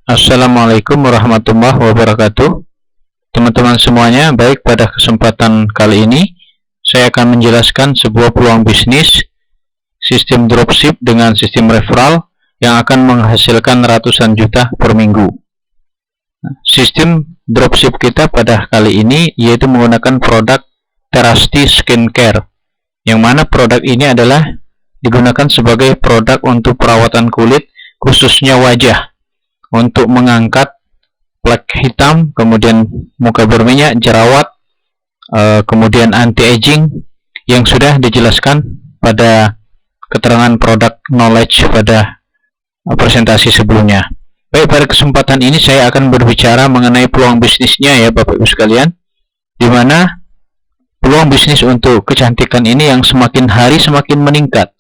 Assalamualaikum warahmatullahi wabarakatuh. Teman-teman semuanya, baik, pada kesempatan kali ini saya akan menjelaskan sebuah peluang bisnis sistem dropship dengan sistem referral yang akan menghasilkan ratusan juta per minggu. Sistem dropship kita pada kali ini yaitu menggunakan produk Terasti Skincare, yang mana produk ini adalah digunakan sebagai produk untuk perawatan kulit, khususnya wajah, untuk mengangkat flek hitam, kemudian muka berminyak, jerawat, kemudian anti-aging yang sudah dijelaskan pada keterangan produk knowledge pada presentasi sebelumnya. Baik, pada kesempatan ini saya akan berbicara mengenai peluang bisnisnya ya Bapak Ibu sekalian, di mana peluang bisnis untuk kecantikan ini yang semakin hari semakin meningkat.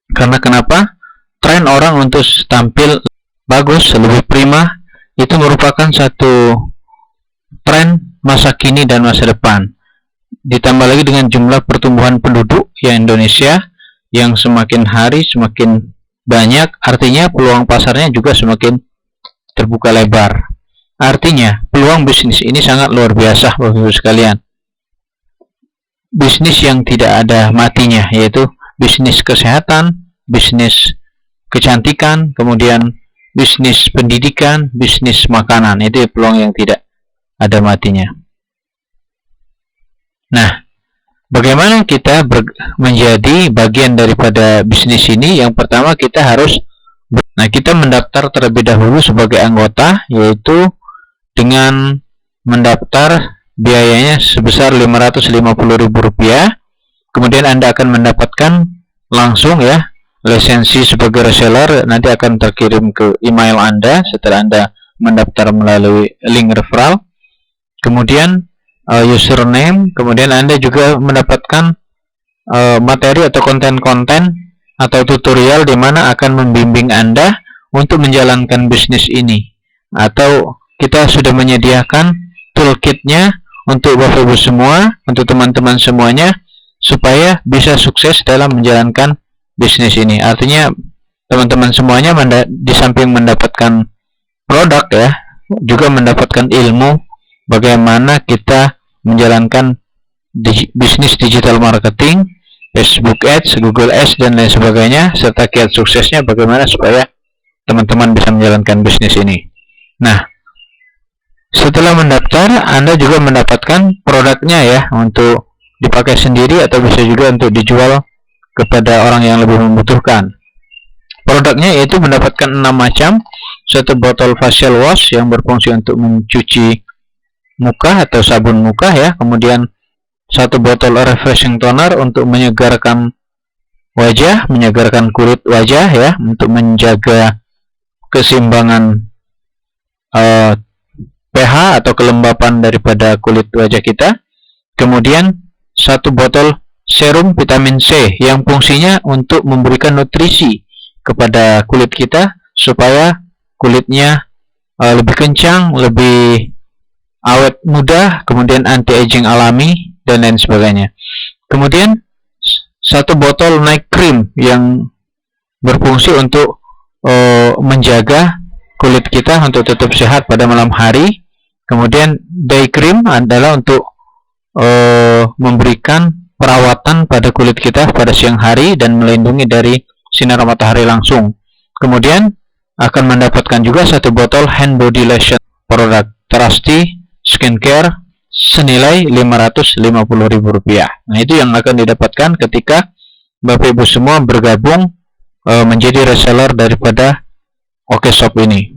Karena kenapa? Tren orang untuk tampil bagus, lebih prima, itu merupakan satu tren masa kini dan masa depan. Ditambah lagi dengan jumlah pertumbuhan penduduk yang Indonesia yang semakin hari semakin banyak, artinya peluang pasarnya juga semakin terbuka lebar. Artinya peluang bisnis ini sangat luar biasa Bapak Ibu sekalian. Bisnis yang tidak ada matinya, yaitu bisnis kesehatan, bisnis kecantikan, kemudian bisnis pendidikan, bisnis makanan, itu peluang yang tidak ada matinya. Nah, bagaimana kita menjadi bagian daripada bisnis ini? Yang pertama kita harus, kita mendaftar terlebih dahulu sebagai anggota, yaitu dengan mendaftar biayanya sebesar Rp550.000. Kemudian Anda akan mendapatkan langsung ya lisensi sebagai reseller, nanti akan terkirim ke email Anda setelah Anda mendaftar melalui link referral. Kemudian username, kemudian Anda juga mendapatkan materi atau konten-konten atau tutorial di mana akan membimbing Anda untuk menjalankan bisnis ini. Atau kita sudah menyediakan toolkitnya untuk Bapak Ibu semua, untuk teman-teman semuanya, supaya bisa sukses dalam menjalankan bisnis ini. Artinya teman-teman semuanya di samping mendapatkan produk ya, juga mendapatkan ilmu bagaimana kita menjalankan bisnis digital marketing, Facebook Ads, Google Ads, dan lain sebagainya, serta kiat suksesnya bagaimana supaya teman-teman bisa menjalankan bisnis ini. Nah, setelah mendaftar, Anda juga mendapatkan produknya ya, untuk dipakai sendiri atau bisa juga untuk dijual kepada orang yang lebih membutuhkan. Produknya yaitu mendapatkan 6 macam, satu botol facial wash yang berfungsi untuk mencuci muka atau sabun muka ya, kemudian satu botol refreshing toner untuk menyegarkan wajah, menyegarkan kulit wajah ya, untuk menjaga keseimbangan pH atau kelembapan daripada kulit wajah kita. Kemudian satu botol serum vitamin C yang fungsinya untuk memberikan nutrisi kepada kulit kita supaya kulitnya lebih kencang, lebih awet muda, kemudian anti-aging alami, dan lain sebagainya. Kemudian satu botol night cream yang berfungsi untuk menjaga kulit kita untuk tetap sehat pada malam hari. Kemudian day cream adalah untuk memberikan perawatan pada kulit kita pada siang hari dan melindungi dari sinar matahari langsung. Kemudian akan mendapatkan juga satu botol hand body lotion produk Terasti Skincare senilai Rp550.000. Nah, itu yang akan didapatkan ketika Bapak Ibu semua bergabung menjadi reseller daripada OkShop ini.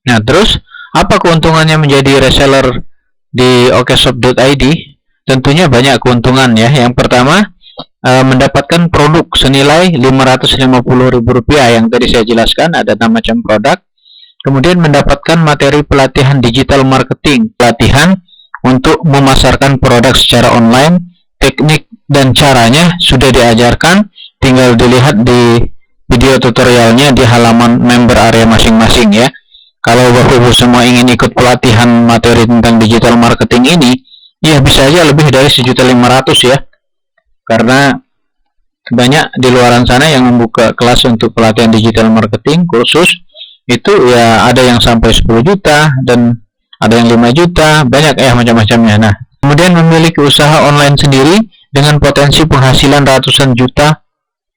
Nah, terus apa keuntungannya menjadi reseller di okshop.id? Tentunya banyak keuntungan ya. Yang pertama, mendapatkan produk senilai Rp550.000 yang tadi saya jelaskan, ada 6 macam produk. Kemudian mendapatkan materi pelatihan digital marketing, pelatihan untuk memasarkan produk secara online. Teknik dan caranya sudah diajarkan, tinggal dilihat di video tutorialnya di halaman member area masing-masing ya. Kalau Bapak Ibu semua ingin ikut pelatihan materi tentang digital marketing ini, ya bisa aja lebih dari 1.500.000 ya, karena banyak di luaran sana yang membuka kelas untuk pelatihan digital marketing khusus itu ya ada yang sampai 10 juta dan ada yang 5 juta, banyak ya macam-macamnya. Nah, kemudian memiliki usaha online sendiri dengan potensi penghasilan ratusan juta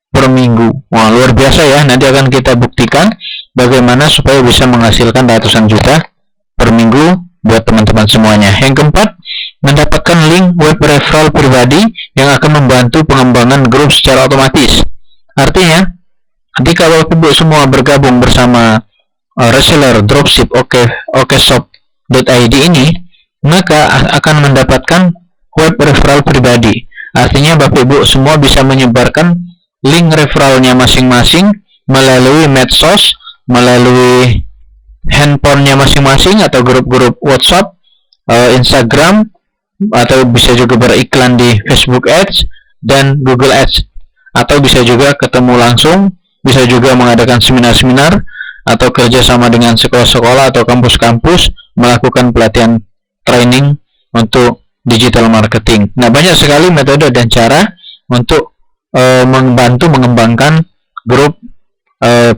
per minggu. Wah, luar biasa ya. Nanti akan kita buktikan bagaimana supaya bisa menghasilkan ratusan juta per minggu buat teman-teman semuanya. Yang keempat, mendapatkan link web referral pribadi yang akan membantu pengembangan grup secara otomatis. Artinya, ketika Bapak Ibu semua bergabung bersama reseller dropship okeshop.id ini, maka akan mendapatkan web referral pribadi. Artinya Bapak Ibu semua bisa menyebarkan link referralnya masing-masing melalui medsos, melalui handphonenya masing-masing atau grup-grup WhatsApp, Instagram, atau bisa juga beriklan di Facebook Ads dan Google Ads, atau bisa juga ketemu langsung, bisa juga mengadakan seminar-seminar atau kerjasama dengan sekolah-sekolah atau kampus-kampus melakukan pelatihan training untuk digital marketing. Nah, banyak sekali metode dan cara untuk membantu mengembangkan grup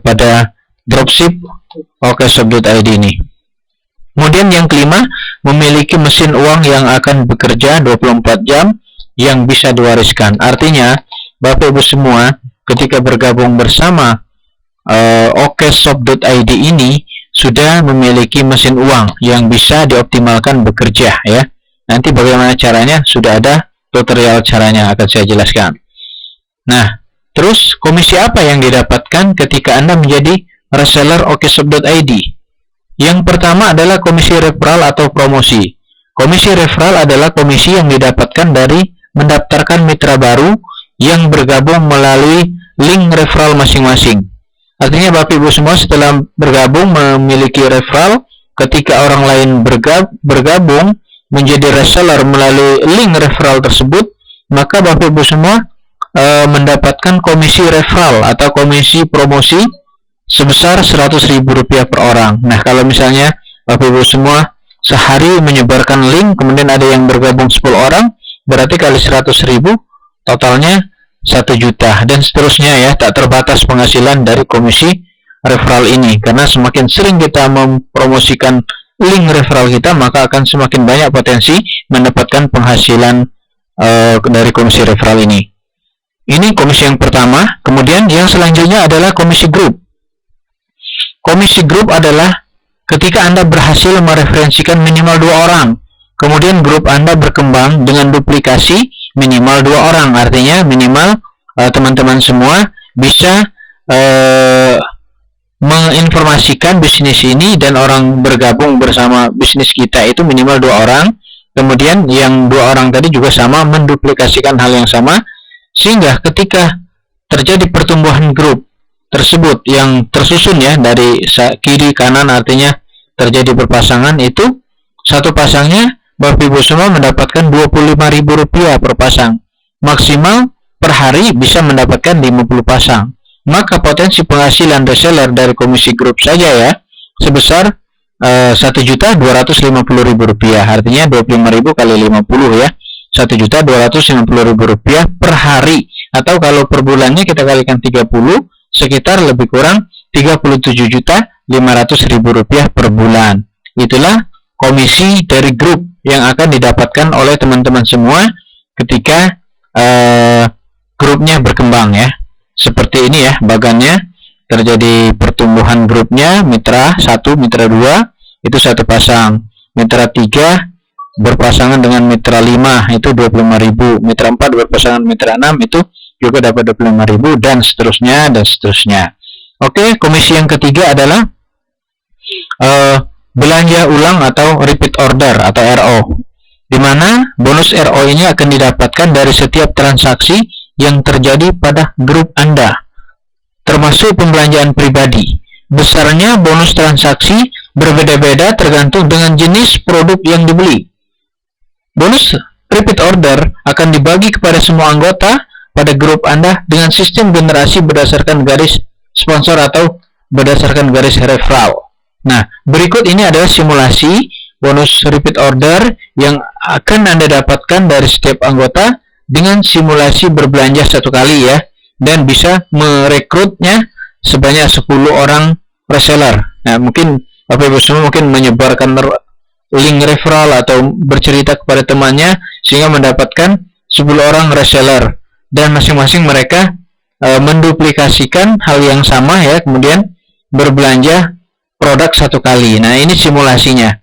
pada dropship okeshop.id ini. Kemudian yang kelima, memiliki mesin uang yang akan bekerja 24 jam yang bisa diwariskan. Artinya, Bapak Ibu semua ketika bergabung bersama okeshop.id ini sudah memiliki mesin uang yang bisa dioptimalkan bekerja ya. Nanti bagaimana caranya sudah ada tutorial caranya akan saya jelaskan. Nah, terus komisi apa yang didapatkan ketika Anda menjadi reseller okeshop.id? Yang pertama adalah komisi referral atau promosi. Komisi referral adalah komisi yang didapatkan dari mendaftarkan mitra baru yang bergabung melalui link referral masing-masing. Artinya Bapak Ibu semua setelah bergabung memiliki referral, ketika orang lain bergabung menjadi reseller melalui link referral tersebut, maka Bapak Ibu semua mendapatkan komisi referral atau komisi promosi sebesar Rp100.000 per orang. Nah, kalau misalnya Bapak Ibu semua sehari menyebarkan link, kemudian ada yang bergabung 10 orang, berarti kali 100.000 totalnya 1 juta dan seterusnya ya, tak terbatas penghasilan dari komisi referral ini. Karena semakin sering kita mempromosikan link referral kita, maka akan semakin banyak potensi mendapatkan penghasilan dari komisi referral ini. Ini komisi yang pertama. Kemudian yang selanjutnya adalah komisi grup. Komisi grup adalah ketika Anda berhasil mereferensikan minimal 2 orang, kemudian grup Anda berkembang dengan duplikasi minimal 2 orang. Artinya minimal teman-teman semua bisa menginformasikan bisnis ini dan orang bergabung bersama bisnis kita itu minimal 2 orang. Kemudian yang 2 orang tadi juga sama menduplikasikan hal yang sama, sehingga ketika terjadi pertumbuhan grup tersebut yang tersusun ya dari kiri kanan, artinya terjadi berpasangan, itu satu pasangnya Bapak Ibu semua mendapatkan Rp25.000 per pasang. Maksimal per hari bisa mendapatkan 50 pasang. Maka potensi penghasilan reseller dari komisi grup saja ya sebesar Rp1.250.000. Artinya 25.000 kali 50 ya, Rp1.250.000 per hari. Atau kalau per bulannya kita kalikan 30, sekitar lebih kurang Rp37.500.000 per bulan. Itulah komisi dari grup yang akan didapatkan oleh teman-teman semua ketika grupnya berkembang ya. Seperti ini ya bagannya, terjadi pertumbuhan grupnya, mitra 1, mitra 2 itu 1 pasang, mitra 3 berpasangan dengan mitra 5 itu 25.000, mitra 4 berpasangan mitra 6 itu juga dapat 25.000 dan seterusnya dan seterusnya. Oke, komisi yang ketiga adalah belanja ulang atau repeat order atau RO, di mana bonus RO ini akan didapatkan dari setiap transaksi yang terjadi pada grup Anda, termasuk pembelanjaan pribadi. Besarnya bonus transaksi berbeda-beda tergantung dengan jenis produk yang dibeli. Bonus repeat order akan dibagi kepada semua anggota pada grup Anda dengan sistem generasi berdasarkan garis sponsor atau berdasarkan garis referral. Nah, berikut ini adalah simulasi bonus repeat order yang akan Anda dapatkan dari setiap anggota dengan simulasi berbelanja 1 kali ya, dan bisa merekrutnya sebanyak 10 orang reseller. Nah, mungkin Bapak Ibu semua mungkin menyebarkan link referral atau bercerita kepada temannya sehingga mendapatkan 10 orang reseller, dan masing-masing mereka menduplikasikan hal yang sama ya, kemudian berbelanja produk satu kali. Nah, ini simulasinya.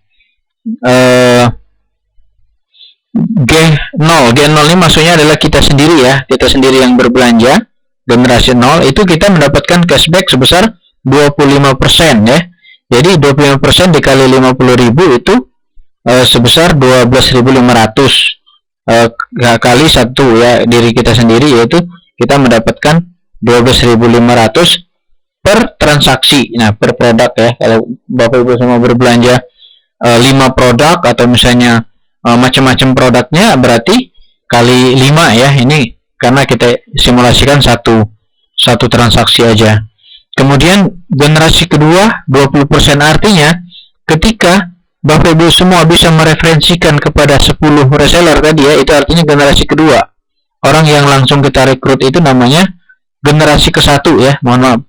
G0 ini maksudnya adalah kita sendiri ya, kita sendiri yang berbelanja. Generasi 0 itu kita mendapatkan cashback sebesar 25% ya. Jadi 25% dikali 50.000 itu sebesar 12.500 kali satu ya, diri kita sendiri, yaitu kita mendapatkan 12.500 per transaksi. Nah, per produk ya. Kalau Bapak Ibu semua berbelanja 5 produk atau misalnya macam-macam produknya, berarti kali 5 ya, ini karena kita simulasikan satu transaksi aja. Kemudian generasi kedua 20%, artinya ketika Bapak Ibu semua bisa mereferensikan kepada 10 reseller tadi ya, itu artinya generasi kedua. Orang yang langsung kita rekrut itu namanya generasi ke-1 ya, mohon maaf.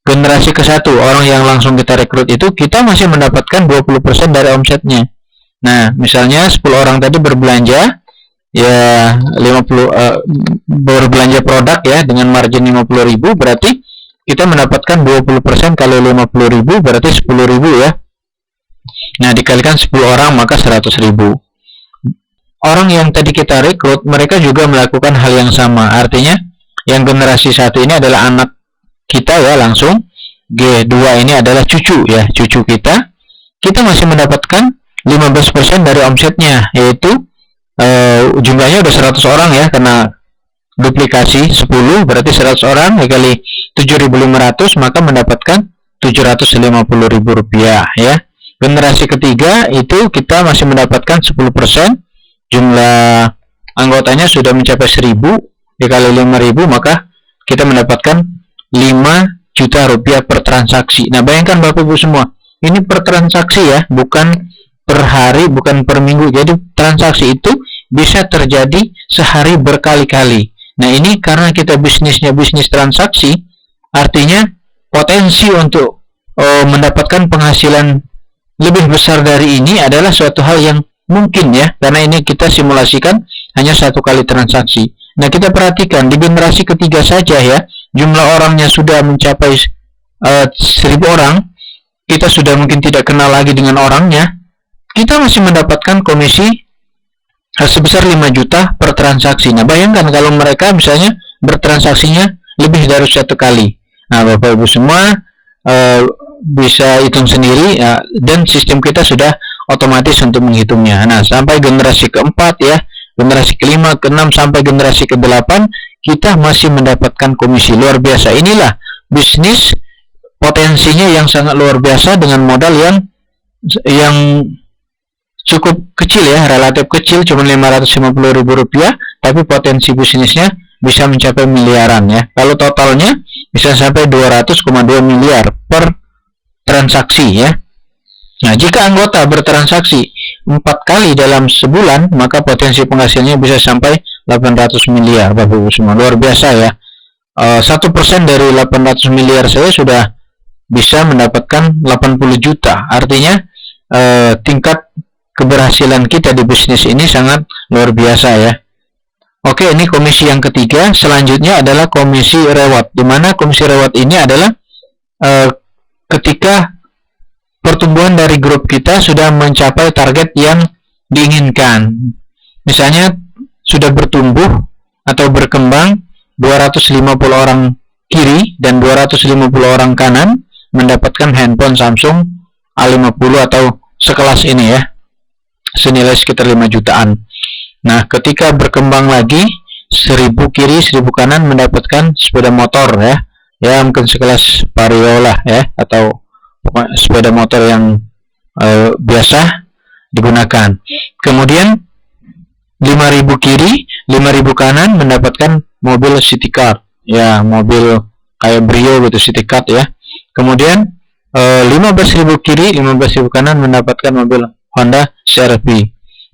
Generasi ke-1, orang yang langsung kita rekrut itu kita masih mendapatkan 20% dari omsetnya. Nah, misalnya 10 orang tadi berbelanja ya 50 berbelanja produk ya dengan margin 50.000, berarti kita mendapatkan 20% kali 50.000 berarti 10.000 ya. Nah, dikalikan 10 orang maka 100.000. Orang yang tadi kita rekrut mereka juga melakukan hal yang sama. Artinya yang generasi 1 ini adalah anak kita ya langsung. G2 ini adalah cucu ya, cucu kita. Kita masih mendapatkan 15% dari omsetnya, yaitu jumlahnya udah 100 orang ya, karena duplikasi 10 berarti 100 orang dikali 7.500 maka mendapatkan 750.000 rupiah ya. Generasi ketiga itu kita masih mendapatkan 10%, jumlah anggotanya sudah mencapai 1.000 dikali 5.000 maka kita mendapatkan 5 juta rupiah per transaksi. Nah, bayangkan Bapak Ibu semua, ini per transaksi ya, bukan per hari, bukan per minggu. Jadi transaksi itu bisa terjadi sehari berkali-kali. Nah, ini karena kita bisnisnya bisnis transaksi, artinya potensi untuk mendapatkan penghasilan lebih besar dari ini adalah suatu hal yang mungkin ya, karena ini kita simulasikan hanya satu kali transaksi. Nah, kita perhatikan di generasi ketiga saja ya, jumlah orangnya sudah mencapai 1.000 orang, kita sudah mungkin tidak kenal lagi dengan orangnya, kita masih mendapatkan komisi sebesar 5 juta per transaksi. Nah, bayangkan kalau mereka misalnya bertransaksinya lebih dari satu kali. Nah, Bapak Ibu semua bisa hitung sendiri ya, dan sistem kita sudah otomatis untuk menghitungnya. Nah, sampai generasi keempat ya, generasi kelima, keenam sampai generasi ke-8 kita masih mendapatkan komisi. Luar biasa. Inilah bisnis potensinya yang sangat luar biasa dengan modal yang cukup kecil ya, relatif kecil, cuma 550.000 rupiah, tapi potensi bisnisnya bisa mencapai miliaran ya. Kalau totalnya bisa sampai 200,2 miliar per transaksi ya. Nah, jika anggota bertransaksi 4 kali dalam sebulan, maka potensi penghasilannya bisa sampai 800 miliar Bapak Ibu semua. Luar biasa ya. 1% dari 800 miliar saya sudah bisa mendapatkan 80 juta. Artinya tingkat keberhasilan kita di bisnis ini sangat luar biasa ya. Oke, ini komisi yang ketiga. Selanjutnya adalah komisi reward, di mana komisi reward ini adalah ketika pertumbuhan dari grup kita sudah mencapai target yang diinginkan. Misalnya sudah bertumbuh atau berkembang 250 orang kiri dan 250 orang kanan mendapatkan handphone Samsung A50 atau sekelas ini ya, senilai sekitar 5 jutaan. Nah, ketika berkembang lagi 1000 kiri 1000 kanan mendapatkan sepeda motor ya mungkin sekelas Vario lah ya, atau sepeda motor yang biasa digunakan. Kemudian 5.000 kiri 5.000 kanan mendapatkan mobil city car ya, mobil kayak Brio gitu, city car ya. Kemudian 15.000 kiri 15.000 kanan mendapatkan mobil Honda CR-V.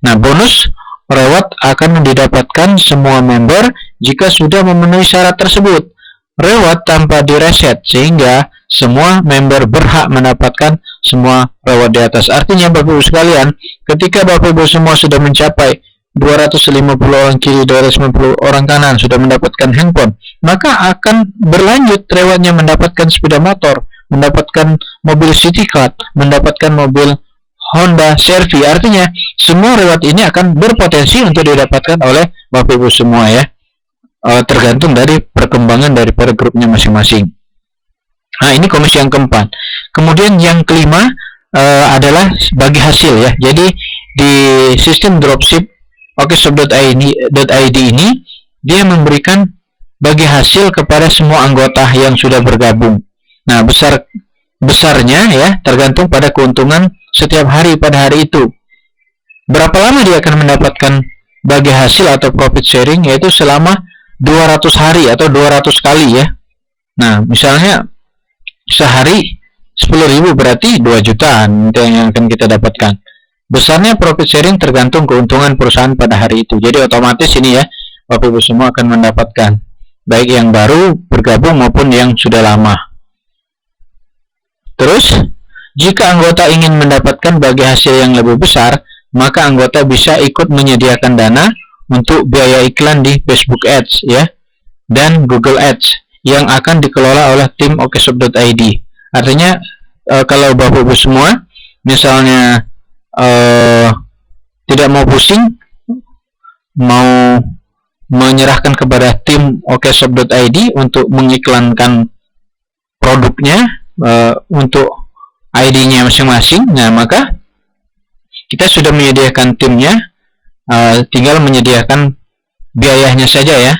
Nah, bonus reward akan didapatkan semua member jika sudah memenuhi syarat tersebut. Reward tanpa direset, sehingga semua member berhak mendapatkan semua reward di atas. Artinya Bapak Ibu sekalian, ketika Bapak Ibu semua sudah mencapai 250 orang kiri, 250 orang kanan sudah mendapatkan handphone, maka akan berlanjut rewardnya mendapatkan sepeda motor, mendapatkan mobil City Card, mendapatkan mobil Honda CR-V. Artinya semua reward ini akan berpotensi untuk didapatkan oleh Bapak Ibu semua ya, tergantung dari perkembangan daripada grupnya masing-masing. Nah, ini komisi yang keempat. Kemudian yang kelima adalah bagi hasil ya. Jadi di sistem dropship okshop.id ini dia memberikan bagi hasil kepada semua anggota yang sudah bergabung. Nah, besarnya ya tergantung pada keuntungan setiap hari pada hari itu. Berapa lama dia akan mendapatkan bagi hasil atau profit sharing, yaitu selama 200 hari atau 200 kali ya. Nah, misalnya sehari 10.000 berarti 2 jutaan yang akan kita dapatkan. Besarnya profit sharing tergantung keuntungan perusahaan pada hari itu. Jadi otomatis ini ya, Bapak Ibu semua akan mendapatkan, baik yang baru bergabung maupun yang sudah lama. Terus, jika anggota ingin mendapatkan bagi hasil yang lebih besar, maka anggota bisa ikut menyediakan dana untuk biaya iklan di Facebook Ads ya, dan Google Ads yang akan dikelola oleh tim okshop.id. Artinya kalau Bapak Ibu semua misalnya tidak mau pusing, mau menyerahkan kepada tim okshop.id untuk mengiklankan produknya untuk ID-nya masing-masing, nah maka kita sudah menyediakan timnya, tinggal menyediakan biayanya saja ya.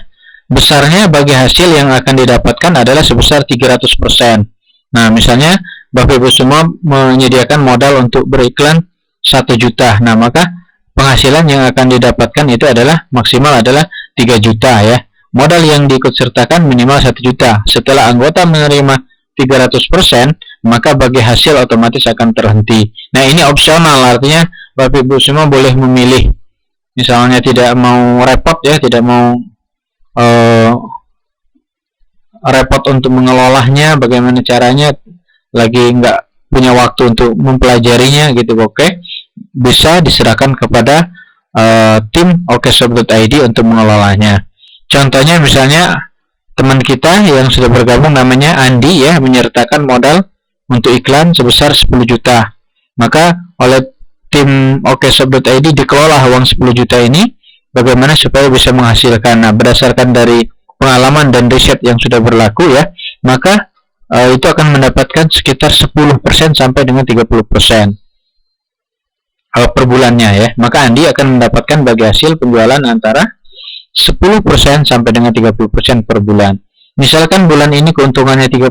Besarnya bagi hasil yang akan didapatkan adalah sebesar 300%. Nah, misalnya Bapak Ibu semua menyediakan modal untuk beriklan 1 juta. Nah, maka penghasilan yang akan didapatkan itu adalah maksimal adalah 3 juta ya. Modal yang diikutsertakan minimal 1 juta. Setelah anggota menerima 300%, maka bagi hasil otomatis akan terhenti. Nah, ini opsional, artinya Bapak Ibu semua boleh memilih. Misalnya tidak mau repot ya, tidak mau repot untuk mengelolanya, bagaimana caranya, lagi nggak punya waktu untuk mempelajarinya gitu, oke, bisa diserahkan kepada tim okshop.id untuk mengelolanya. Contohnya misalnya teman kita yang sudah bergabung namanya Andi ya, menyertakan modal untuk iklan sebesar 10 juta. Maka oleh tim okshop.id dikelola uang 10 juta ini bagaimana supaya bisa menghasilkan. Nah, berdasarkan dari pengalaman dan riset yang sudah berlaku ya, maka itu akan mendapatkan sekitar 10% sampai dengan 30% per bulannya ya. Maka Andi akan mendapatkan bagi hasil penjualan antara 10% sampai dengan 30% per bulan. Misalkan bulan ini keuntungannya 30%,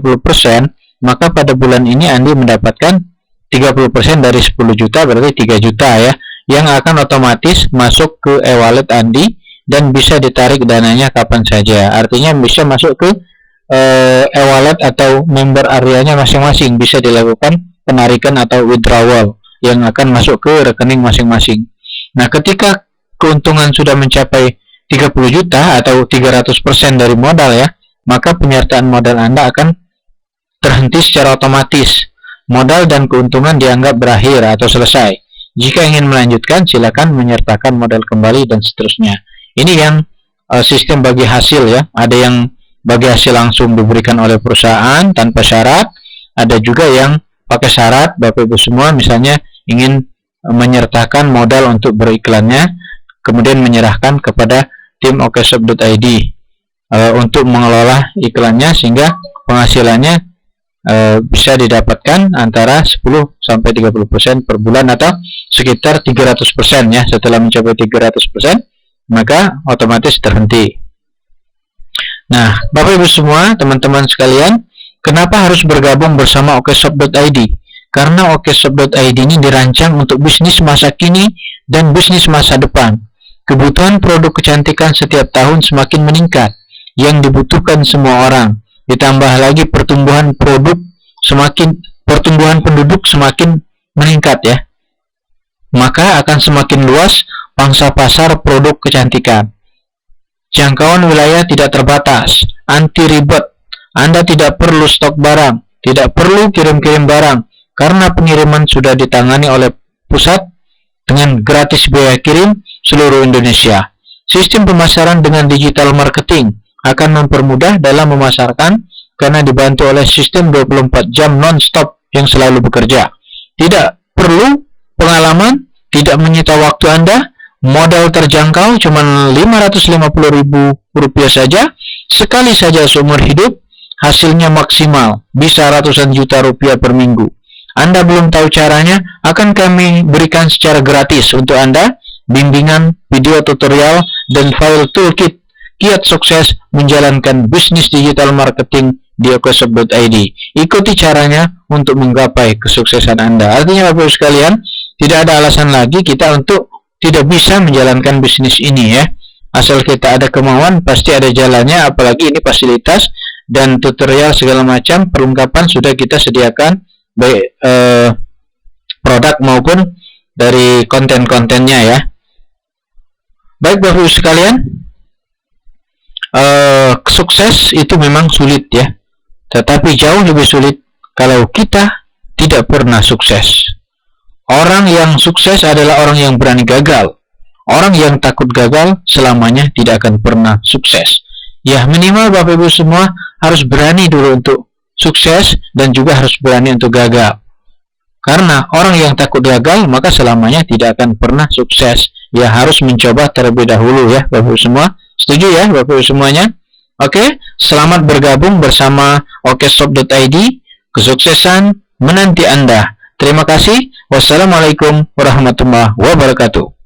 maka pada bulan ini Andi mendapatkan 30% dari 10 juta berarti 3 juta ya, yang akan otomatis masuk ke e-wallet Andi dan bisa ditarik dananya kapan saja. Artinya bisa masuk ke e-wallet atau member areanya masing-masing, bisa dilakukan penarikan atau withdrawal yang akan masuk ke rekening masing-masing. Nah, ketika keuntungan sudah mencapai 30 juta atau 300% dari modal ya, maka penyertaan modal Anda akan terhenti secara otomatis. Modal dan keuntungan dianggap berakhir atau selesai. Jika ingin melanjutkan, silakan menyertakan modal kembali dan seterusnya. Ini yang sistem bagi hasil ya. Ada yang bagi hasil langsung diberikan oleh perusahaan tanpa syarat. Ada juga yang pakai syarat. Bapak Ibu semua misalnya ingin menyertakan modal untuk beriklannya, kemudian menyerahkan kepada tim okshop.id untuk mengelola iklannya sehingga penghasilannya bisa didapatkan antara 10-30% per bulan atau sekitar 300% ya. Setelah mencapai 300% maka otomatis terhenti. Nah, Bapak Ibu semua, teman-teman sekalian, kenapa harus bergabung bersama okshop.id? Karena okshop.id ini dirancang untuk bisnis masa kini dan bisnis masa depan. Kebutuhan produk kecantikan setiap tahun semakin meningkat yang dibutuhkan semua orang. Ditambah lagi pertumbuhan penduduk semakin meningkat ya. Maka akan semakin luas pangsa pasar produk kecantikan. Jangkauan wilayah tidak terbatas, anti ribet. Anda tidak perlu stok barang, Tidak perlu kirim-kirim barang karena pengiriman sudah ditangani oleh pusat dengan gratis biaya kirim seluruh Indonesia. Sistem pemasaran dengan digital marketing akan mempermudah dalam memasarkan karena dibantu oleh sistem 24 jam non-stop yang selalu bekerja. Tidak perlu pengalaman, tidak menyita waktu Anda, modal terjangkau cuma Rp550.000 saja, sekali saja seumur hidup, hasilnya maksimal, bisa ratusan juta rupiah per minggu. Anda belum tahu caranya, akan kami berikan secara gratis untuk Anda, bimbingan, video tutorial, dan file toolkit kiat sukses menjalankan bisnis digital marketing di okoshop.id. Ikuti caranya untuk menggapai kesuksesan Anda. Artinya Bapak Ibu sekalian, tidak ada alasan lagi kita untuk tidak bisa menjalankan bisnis ini ya. Asal kita ada kemauan, pasti ada jalannya. Apalagi ini fasilitas dan tutorial segala macam perlengkapan sudah kita sediakan, baik produk maupun dari konten-kontennya ya. Baik Bapak Ibu sekalian, sukses itu memang sulit ya, tetapi jauh lebih sulit kalau kita tidak pernah sukses. Orang yang sukses adalah orang yang berani gagal. Orang yang takut gagal selamanya tidak akan pernah sukses. Ya, minimal Bapak Ibu semua harus berani dulu untuk sukses dan juga harus berani untuk gagal. Karena orang yang takut gagal maka selamanya tidak akan pernah sukses. Ya, harus mencoba terlebih dahulu ya Bapak Ibu semua. Setuju ya Bapak Ibu semuanya? Oke, selamat bergabung bersama okoshop.id. Kesuksesan menanti Anda. Terima kasih. Wassalamualaikum warahmatullahi wabarakatuh.